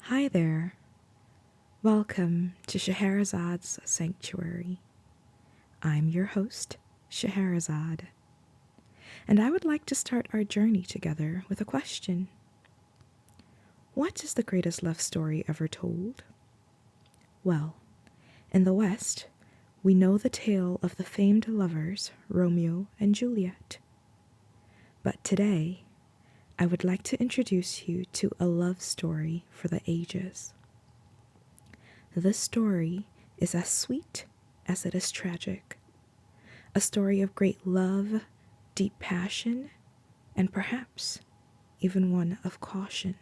Hi there. Welcome to Scheherazade's Sanctuary. I'm your host, Scheherazade, and I would like to start our journey together with a question. What is the greatest love story ever told? Well, in the West, we know the tale of the famed lovers Romeo and Juliet. But today, I would like to introduce you to a love story for the ages. This story is as sweet as it is tragic. A story of great love, deep passion, and perhaps even one of caution.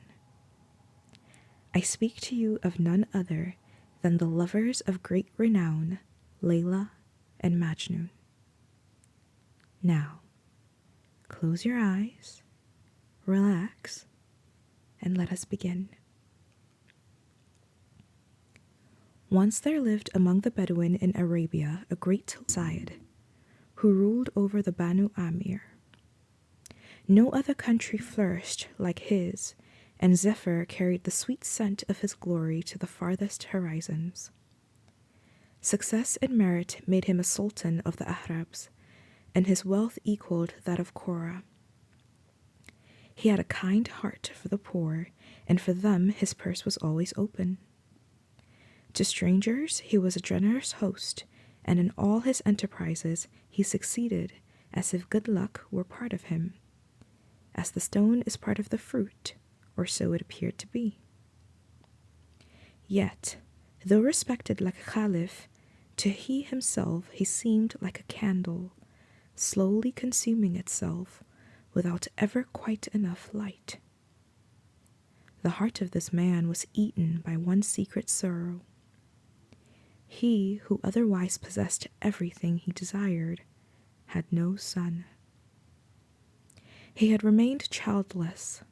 I speak to you of none other than the lovers of great renown, Layla and Majnun. Now, close your eyes, relax, and let us begin. Once there lived among the Bedouin in Arabia a great Syed who ruled over the Banu Amir. No other country flourished like his, and Zephyr carried the sweet scent of his glory to the farthest horizons. Success and merit made him a sultan of the Arabs, and his wealth equaled that of Korah. He had a kind heart for the poor, and for them his purse was always open. To strangers he was a generous host, and in all his enterprises he succeeded as if good luck were part of him, as the stone is part of the fruit, or so it appeared to be. Yet, though respected like a caliph, to he himself he seemed like a candle, slowly consuming itself without ever quite enough light. The heart of this man was eaten by one secret sorrow. He who otherwise possessed everything he desired had no son. He had remained childless.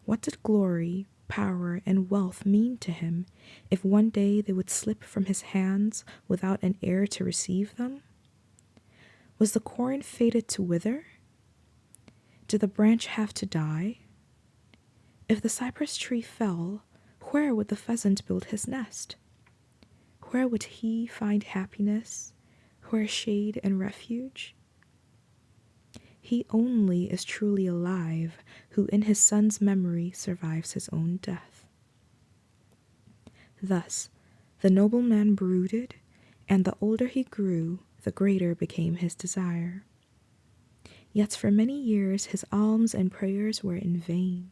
What did glory, power, and wealth mean to him if one day they would slip from his hands without an heir to receive them? Was the corn fated to wither? Did the branch have to die? If the cypress tree fell, where would the pheasant build his nest? Where would he find happiness? Where shade and refuge? He only is truly alive who in his son's memory survives his own death. Thus, the nobleman brooded, and the older he grew, the greater became his desire. Yet for many years his alms and prayers were in vain.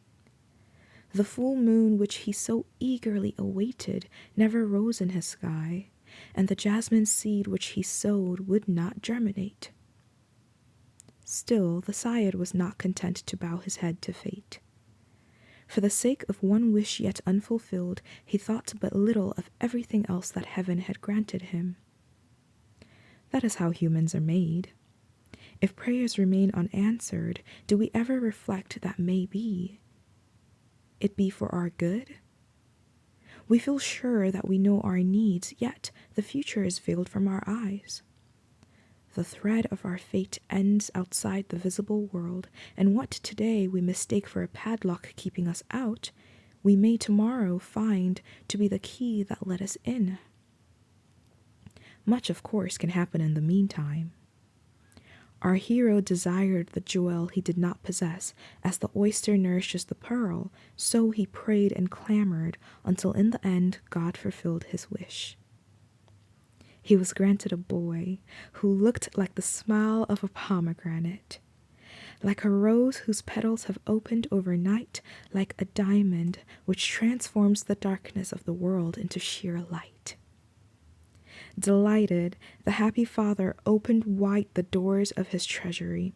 The full moon which he so eagerly awaited never rose in his sky, and the jasmine seed which he sowed would not germinate. Still, the Syed was not content to bow his head to fate. For the sake of one wish yet unfulfilled, he thought but little of everything else that heaven had granted him. That is how humans are made. If prayers remain unanswered, do we ever reflect that maybe it be for our good? We feel sure that we know our needs, yet the future is veiled from our eyes. The thread of our fate ends outside the visible world, and what today we mistake for a padlock keeping us out, we may tomorrow find to be the key that let us in. Much, of course, can happen in the meantime. Our hero desired the jewel he did not possess. As the oyster nourishes the pearl, so he prayed and clamored until in the end God fulfilled his wish. He was granted a boy who looked like the smile of a pomegranate, like a rose whose petals have opened overnight, like a diamond which transforms the darkness of the world into sheer light. Delighted, the happy father opened wide the doors of his treasury.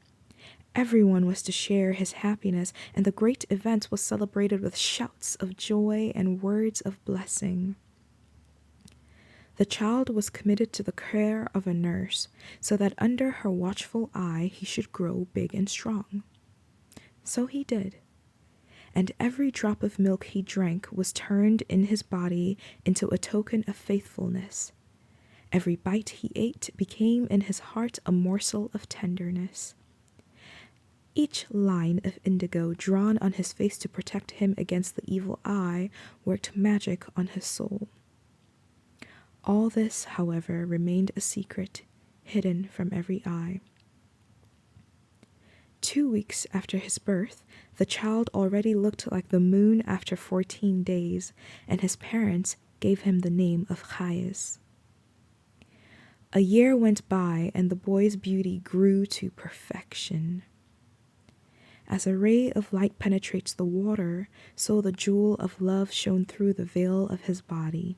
Everyone was to share his happiness, and the great event was celebrated with shouts of joy and words of blessing. The child was committed to the care of a nurse, so that under her watchful eye he should grow big and strong. So he did, and every drop of milk he drank was turned in his body into a token of faithfulness. Every bite he ate became in his heart a morsel of tenderness. Each line of indigo drawn on his face to protect him against the evil eye worked magic on his soul. All this, however, remained a secret, hidden from every eye. 2 weeks after his birth, the child already looked like the moon after 14 days, and his parents gave him the name of Chayes. A year went by, and the boy's beauty grew to perfection. As a ray of light penetrates the water, so the jewel of love shone through the veil of his body.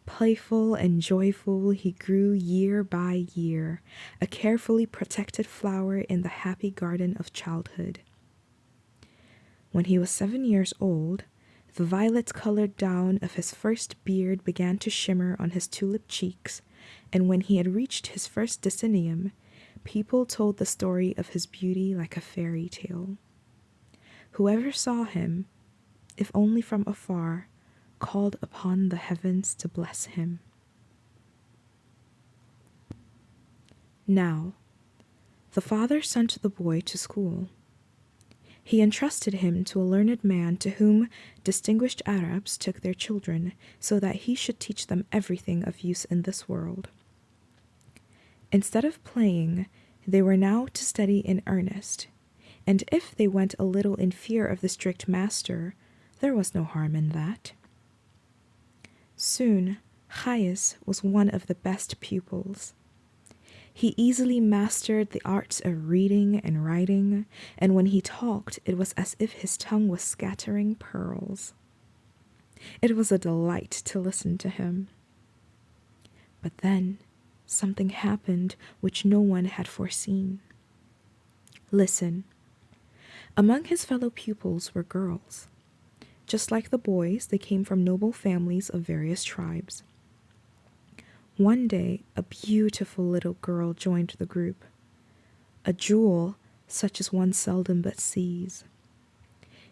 Playful and joyful, he grew year by year, a carefully protected flower in the happy garden of childhood. When he was 7 years old, the violet-colored down of his first beard began to shimmer on his tulip cheeks, and when he had reached his first decennium, people told the story of his beauty like a fairy tale. Whoever saw him, if only from afar, called upon the heavens to bless him. Now, the father sent the boy to school. He entrusted him to a learned man to whom distinguished Arabs took their children, so that he should teach them everything of use in this world. Instead of playing, they were now to study in earnest, and if they went a little in fear of the strict master, there was no harm in that. Soon, Chayes was one of the best pupils. He easily mastered the arts of reading and writing, and when he talked, it was as if his tongue was scattering pearls. It was a delight to listen to him. But then, something happened which no one had foreseen. Listen. Among his fellow pupils were girls. Just like the boys, they came from noble families of various tribes. One day, a beautiful little girl joined the group, a jewel such as one seldom but sees.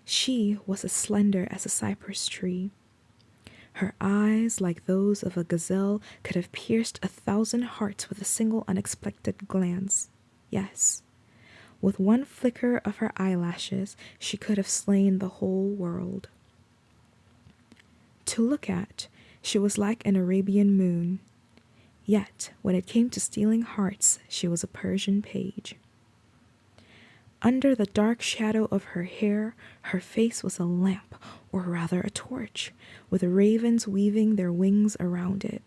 She was as slender as a cypress tree. Her eyes, like those of a gazelle, could have pierced 1,000 hearts with a single unexpected glance. Yes, with one flicker of her eyelashes, she could have slain the whole world. To look at, she was like an Arabian moon. Yet, when it came to stealing hearts, she was a Persian page. Under the dark shadow of her hair, her face was a lamp, or rather a torch, with ravens weaving their wings around it.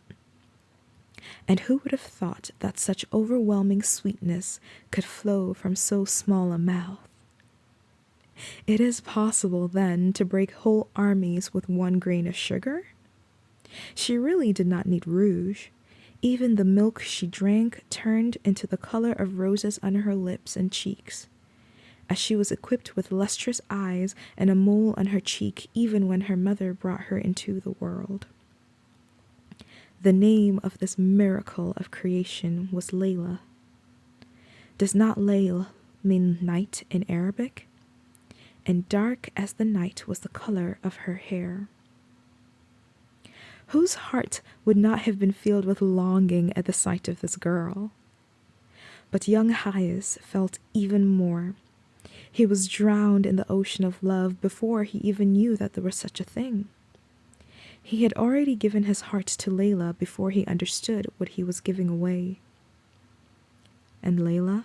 And who would have thought that such overwhelming sweetness could flow from so small a mouth? It is possible, then, to break whole armies with 1 grain of sugar? She really did not need rouge. Even the milk she drank turned into the color of roses on her lips and cheeks, as she was equipped with lustrous eyes and a mole on her cheek even when her mother brought her into the world. The name of this miracle of creation was Layla. Does not Layl mean night in Arabic? And dark as the night was the color of her hair. Whose heart would not have been filled with longing at the sight of this girl? But young Chayes felt even more. He was drowned in the ocean of love before he even knew that there was such a thing. He had already given his heart to Layla before he understood what he was giving away. And Layla?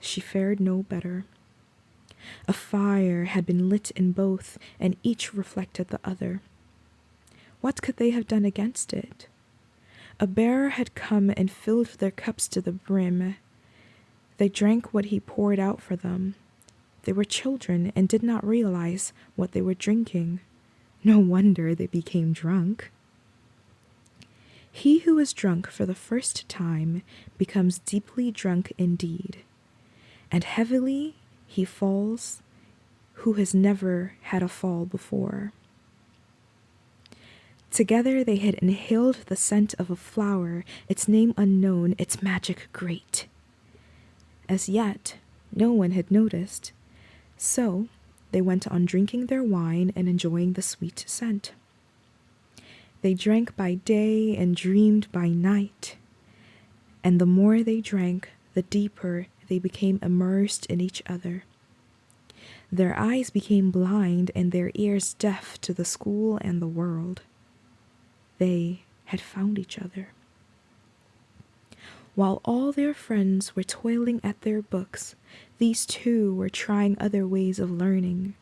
She fared no better. A fire had been lit in both, and each reflected the other. What could they have done against it? A bearer had come and filled their cups to the brim. They drank what he poured out for them. They were children and did not realize what they were drinking. No wonder they became drunk. He who is drunk for the first time becomes deeply drunk indeed, and heavily he falls who has never had a fall before. Together they had inhaled the scent of a flower, its name unknown, its magic great. As yet, no one had noticed, so they went on drinking their wine and enjoying the sweet scent. They drank by day and dreamed by night, and the more they drank, the deeper they became immersed in each other. Their eyes became blind and their ears deaf to the school and the world. They had found each other. While all their friends were toiling at their books, these two were trying other ways of learning,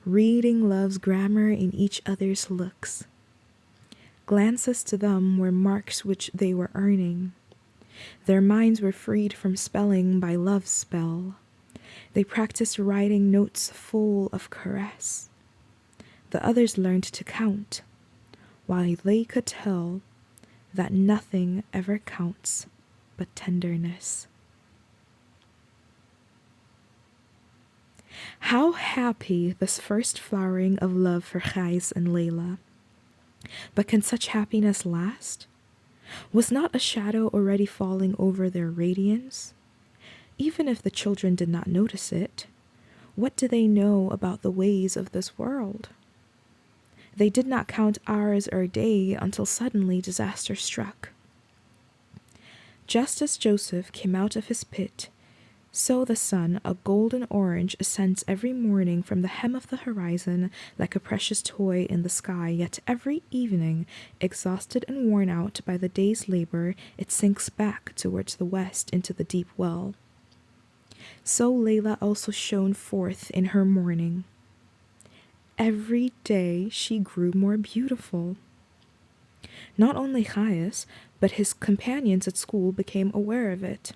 reading love's grammar in each other's looks. Glances to them were marks which they were earning. Their minds were freed from spelling by love's spell. They practiced writing notes full of caress. The others learned to count, while they could tell that nothing ever counts but tenderness. How happy this first flowering of love for Ghais and Layla. But can such happiness last? Was not a shadow already falling over their radiance? Even if the children did not notice it, what do they know about the ways of this world? They did not count hours or day until suddenly disaster struck. Just as Joseph came out of his pit, so the sun, a golden orange, ascends every morning from the hem of the horizon like a precious toy in the sky, yet every evening, exhausted and worn out by the day's labor, it sinks back towards the west into the deep well. So Layla also shone forth in her morning. Every day she grew more beautiful. Not only Ghais, but his companions at school became aware of it.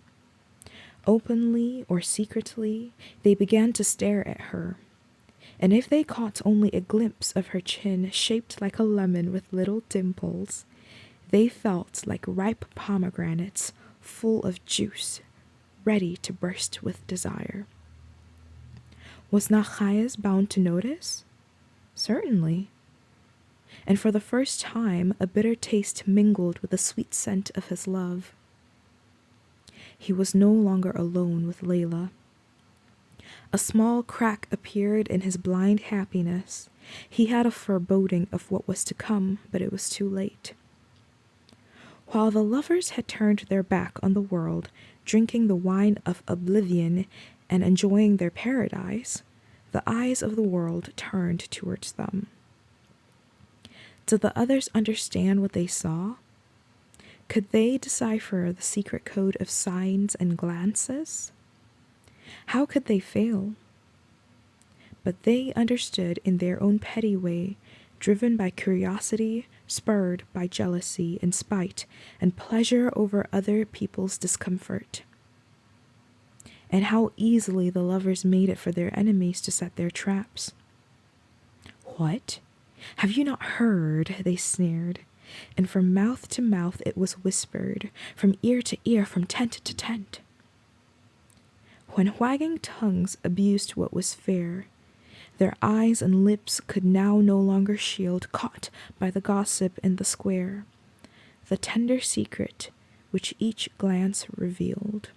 Openly or secretly, they began to stare at her, and if they caught only a glimpse of her chin shaped like a lemon with little dimples, they felt like ripe pomegranates full of juice, ready to burst with desire. Was not Ghais bound to notice? Certainly. And for the first time, a bitter taste mingled with the sweet scent of his love. He was no longer alone with Layla. A small crack appeared in his blind happiness. He had a foreboding of what was to come, but it was too late. While the lovers had turned their back on the world, drinking the wine of oblivion and enjoying their paradise, the eyes of the world turned towards them. Did the others understand what they saw? Could they decipher the secret code of signs and glances? How could they fail? But they understood in their own petty way, driven by curiosity, spurred by jealousy and spite, and pleasure over other people's discomfort. And how easily the lovers made it for their enemies to set their traps. "What? Have you not heard?" they sneered. And from mouth to mouth it was whispered, from ear to ear, from tent to tent. When wagging tongues abused what was fair, their eyes and lips could now no longer shield, caught by the gossip in the square, the tender secret which each glance revealed.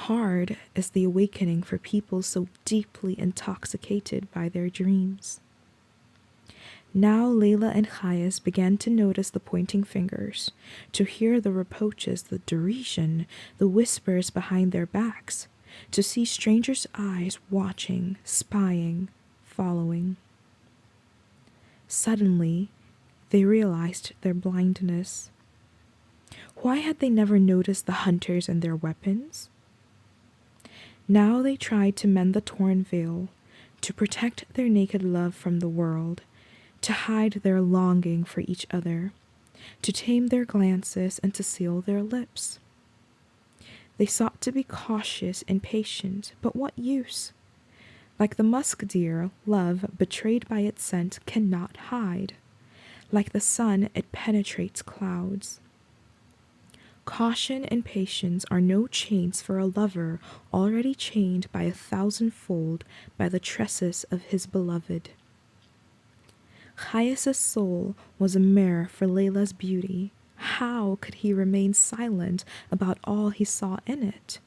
Hard is the awakening for people so deeply intoxicated by their dreams. Now Layla and Ghais began to notice the pointing fingers, to hear the reproaches, the derision, the whispers behind their backs, to see strangers' eyes watching, spying, following. Suddenly, they realized their blindness. Why had they never noticed the hunters and their weapons? Now they tried to mend the torn veil, to protect their naked love from the world, to hide their longing for each other, to tame their glances and to seal their lips. They sought to be cautious and patient, but what use? Like the musk deer, love, betrayed by its scent, cannot hide. Like the sun, it penetrates clouds. Caution and patience are no chains for a lover already chained by 1,000-fold by the tresses of his beloved. Ghais' soul was a mirror for Layla's beauty. How could he remain silent about all he saw in it?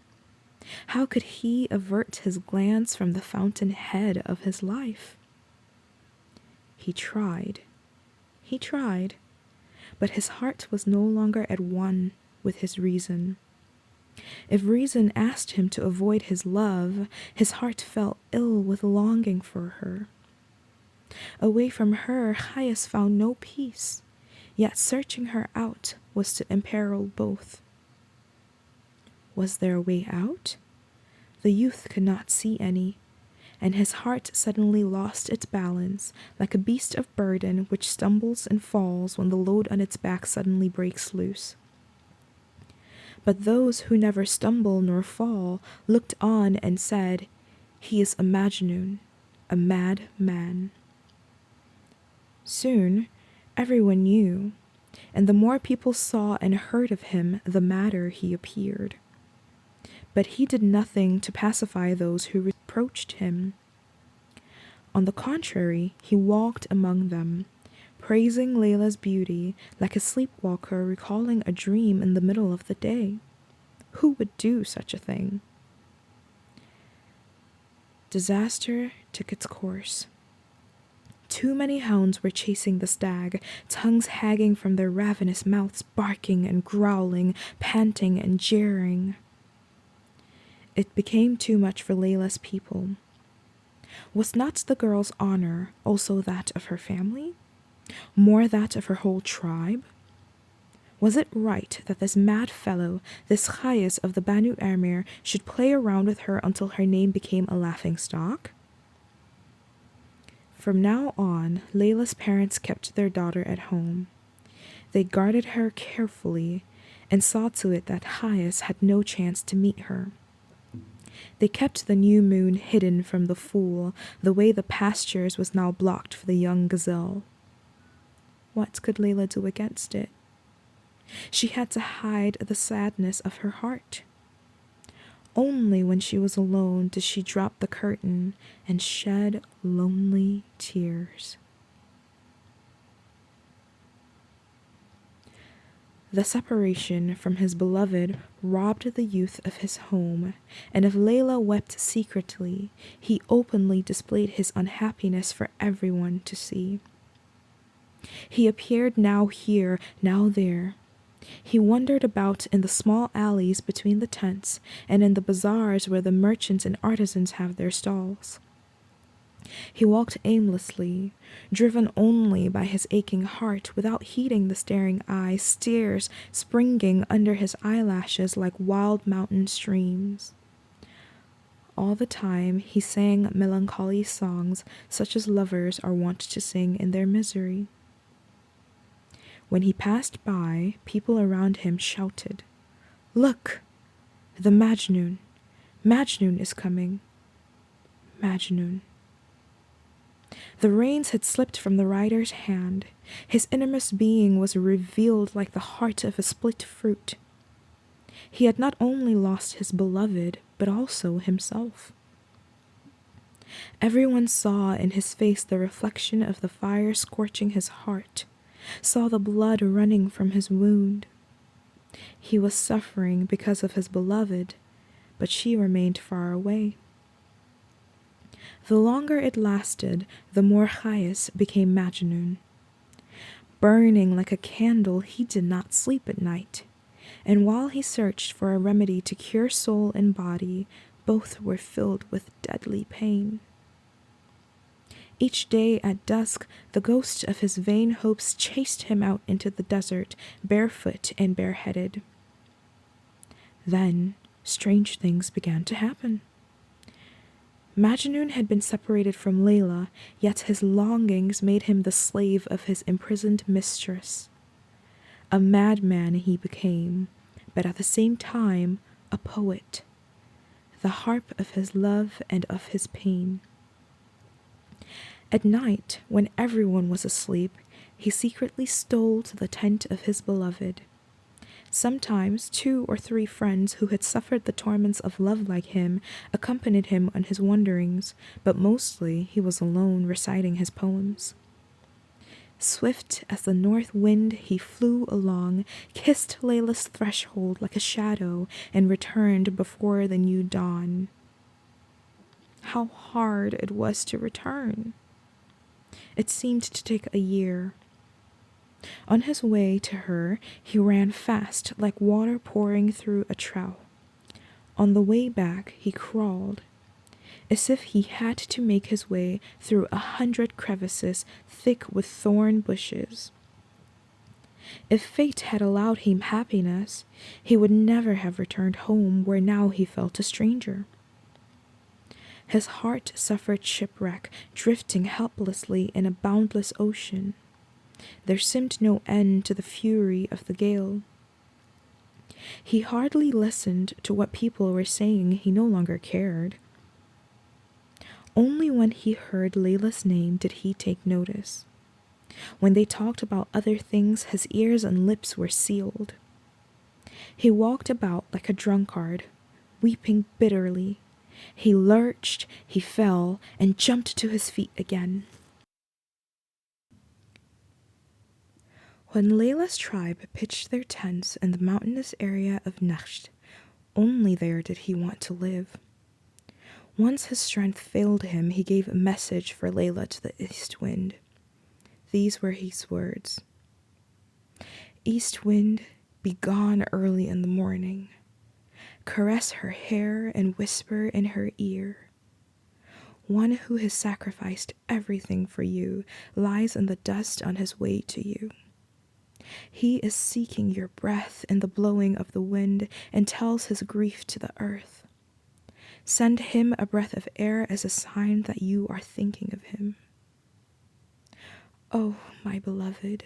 How could he avert his glance from the fountainhead of his life? He tried, but his heart was no longer at one with his reason. If reason asked him to avoid his love, his heart fell ill with longing for her. Away from her, Caius found no peace, yet searching her out was to imperil both. Was there a way out? The youth could not see any, and his heart suddenly lost its balance, like a beast of burden which stumbles and falls when the load on its back suddenly breaks loose. But those who never stumble nor fall looked on and said, "He is a Majnun, a mad man." Soon everyone knew, and the more people saw and heard of him, the madder he appeared. But he did nothing to pacify those who reproached him. On the contrary, he walked among them, praising Layla's beauty like a sleepwalker recalling a dream in the middle of the day. Who would do such a thing? Disaster took its course. Too many hounds were chasing the stag, tongues hanging from their ravenous mouths, barking and growling, panting and jeering. It became too much for Layla's people. Was not the girl's honor also that of her family? More that of her whole tribe? Was it right that this mad fellow, this Caius of the Banu Amir, should play around with her until her name became a laughingstock? From now on, Layla's parents kept their daughter at home. They guarded her carefully and saw to it that Caius had no chance to meet her. They kept the new moon hidden from the fool, the way the pastures was now blocked for the young gazelle. What could Layla do against it? She had to hide the sadness of her heart. Only when she was alone did she drop the curtain and shed lonely tears. The separation from his beloved robbed the youth of his home, and if Layla wept secretly, he openly displayed his unhappiness for everyone to see. He appeared now here, now there. He wandered about in the small alleys between the tents and in the bazaars where the merchants and artisans have their stalls. He walked aimlessly, driven only by his aching heart, without heeding the staring eyes, tears springing under his eyelashes like wild mountain streams. All the time he sang melancholy songs such as lovers are wont to sing in their misery. When he passed by, people around him shouted, "Look! The Majnun! Majnun is coming! Majnun!" The reins had slipped from the rider's hand. His innermost being was revealed like the heart of a split fruit. He had not only lost his beloved, but also himself. Everyone saw in his face the reflection of the fire scorching his heart, saw the blood running from his wound. He was suffering because of his beloved, but she remained far away. The longer it lasted, the more Caius became Majnun. Burning like a candle, he did not sleep at night, and while he searched for a remedy to cure soul and body, both were filled with deadly pain. Each day at dusk, the ghost of his vain hopes chased him out into the desert, barefoot and bareheaded. Then strange things began to happen. Majnun had been separated from Layla, yet his longings made him the slave of his imprisoned mistress. A madman he became, but at the same time a poet, the harp of his love and of his pain. At night, when everyone was asleep, he secretly stole to the tent of his beloved. Sometimes 2 or 3 friends who had suffered the torments of love like him accompanied him on his wanderings, but mostly he was alone reciting his poems. Swift as the north wind he flew along, kissed Layla's threshold like a shadow, and returned before the new dawn. How hard it was to return! It seemed to take a year. On his way to her, he ran fast like water pouring through a trough. On the way back, he crawled, as if he had to make his way through 100 crevices thick with thorn bushes. If fate had allowed him happiness, he would never have returned home where now he felt a stranger. His heart suffered shipwreck, drifting helplessly in a boundless ocean. There seemed no end to the fury of the gale. He hardly listened to what people were saying. He no longer cared. Only when he heard Layla's name did he take notice. When they talked about other things, his ears and lips were sealed. He walked about like a drunkard, weeping bitterly. He lurched, he fell, and jumped to his feet again. When Layla's tribe pitched their tents in the mountainous area of Najd, only there did he want to live. Once his strength failed him, he gave a message for Layla to the east wind. These were his words. East wind, be gone early in the morning. Caress her hair and whisper in her ear. One who has sacrificed everything for you lies in the dust on his way to you. He is seeking your breath in the blowing of the wind and tells his grief to the earth. Send him a breath of air as a sign that you are thinking of him. Oh, my beloved,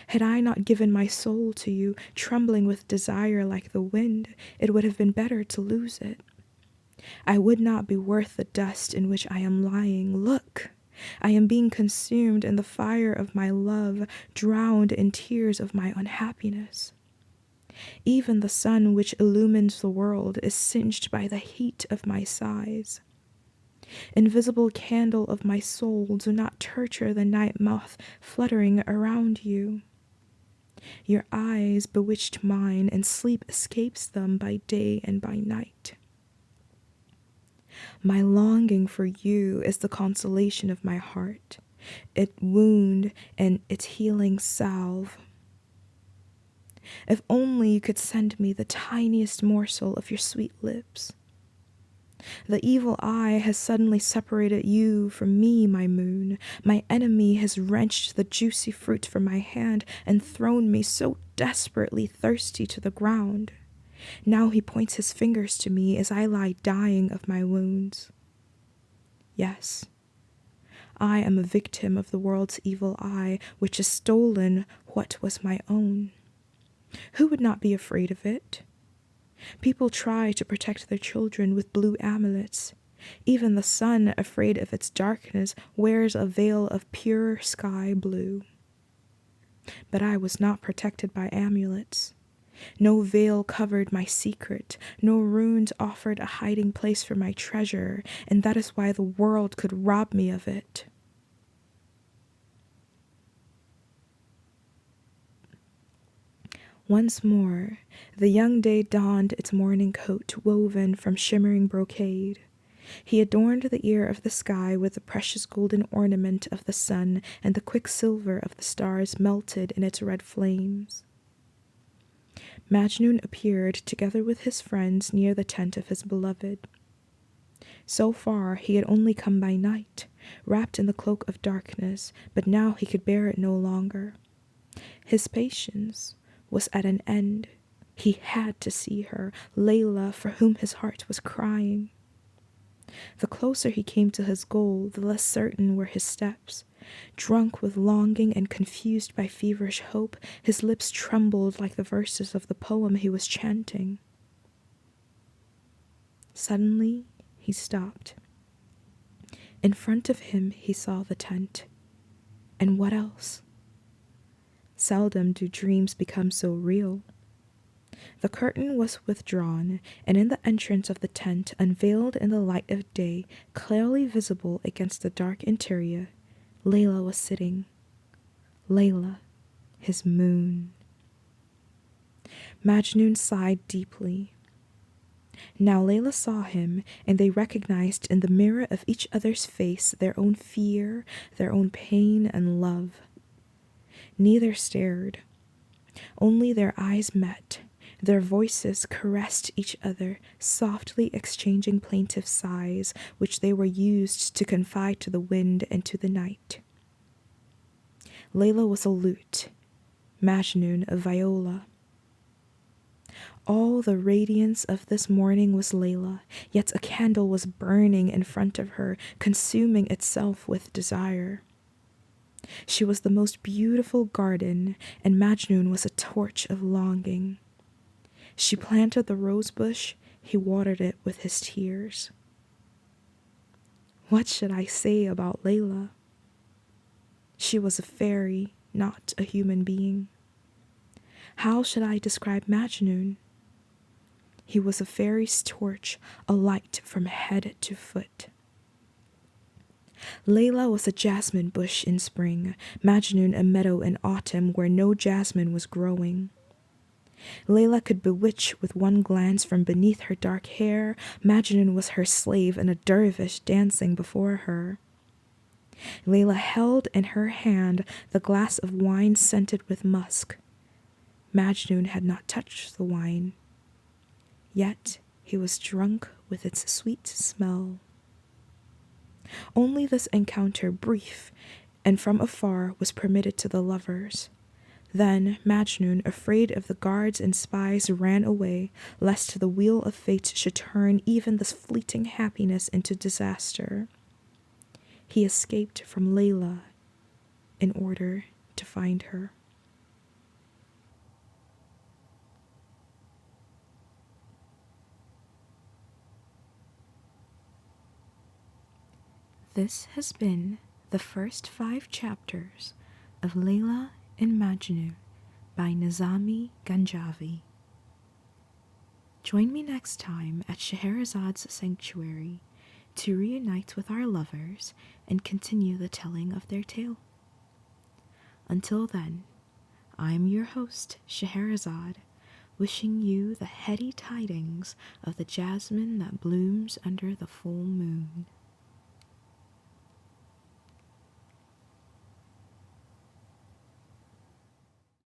had I not given my soul to you, trembling with desire like the wind, it would have been better to lose it. I would not be worth the dust in which I am lying. Look, I am being consumed in the fire of my love, drowned in tears of my unhappiness. Even the sun which illumines the world is singed by the heat of my sighs. Invisible candle of my soul, do not torture the night moth fluttering around you. Your eyes bewitched mine, and sleep escapes them by day and by night. My longing for you is the consolation of my heart, its wound and its healing salve. If only you could send me the tiniest morsel of your sweet lips. The evil eye has suddenly separated you from me, my moon. My enemy has wrenched the juicy fruit from my hand and thrown me so desperately thirsty to the ground. Now he points his fingers to me as I lie dying of my wounds. Yes, I am a victim of the world's evil eye, which has stolen what was my own. Who would not be afraid of it? People try to protect their children with blue amulets. Even the sun, afraid of its darkness, wears a veil of pure sky blue. But I was not protected by amulets. No veil covered my secret, no runes offered a hiding place for my treasure, and that is why the world could rob me of it. Once more, the young day donned its morning coat woven from shimmering brocade. He adorned the ear of the sky with the precious golden ornament of the sun, and the quicksilver of the stars melted in its red flames. Majnun appeared together with his friends near the tent of his beloved. So far he had only come by night, wrapped in the cloak of darkness, but now he could bear it no longer. His patience was at an end. He had to see her, Layla, for whom his heart was crying. The closer he came to his goal, the less certain were his steps. Drunk with longing and confused by feverish hope, his lips trembled like the verses of the poem he was chanting. Suddenly, he stopped. In front of him, he saw the tent. And what else? Seldom do dreams become so real. The curtain was withdrawn, and in the entrance of the tent, unveiled in the light of day, clearly visible against the dark interior, Layla was sitting. Layla, his moon. Majnun sighed deeply. Now Layla saw him, and they recognized in the mirror of each other's face their own fear, their own pain and love. Neither stared. Only their eyes met, Their voices caressed each other, softly exchanging plaintive sighs, which they were used to confide to the wind and to the night. Layla was a lute, Majnun a viola. All the radiance of this morning was Layla, yet a candle was burning in front of her, consuming itself with desire. She was the most beautiful garden, and Majnun was a torch of longing. She planted the rose bush, he watered it with his tears. What should I say about Layla? She was a fairy, not a human being. How should I describe Majnun? He was a fairy's torch, a light from head to foot. Layla was a jasmine bush in spring, Majnun a meadow in autumn where no jasmine was growing. Layla could bewitch with one glance from beneath her dark hair. Majnun was her slave and a dervish dancing before her. Layla held in her hand the glass of wine scented with musk. Majnun had not touched the wine, yet he was drunk with its sweet smell. Only this encounter, brief and from afar, was permitted to the lovers. Then Majnun, afraid of the guards and spies, ran away, lest the wheel of fate should turn even this fleeting happiness into disaster. He escaped from Layla in order to find her. This has been the first 5 chapters of Layla and Majnun by Nizami Ganjavi. Join me next time at Scheherazade's sanctuary to reunite with our lovers and continue the telling of their tale. Until then, I'm your host, Scheherazade, wishing you the heady tidings of the jasmine that blooms under the full moon.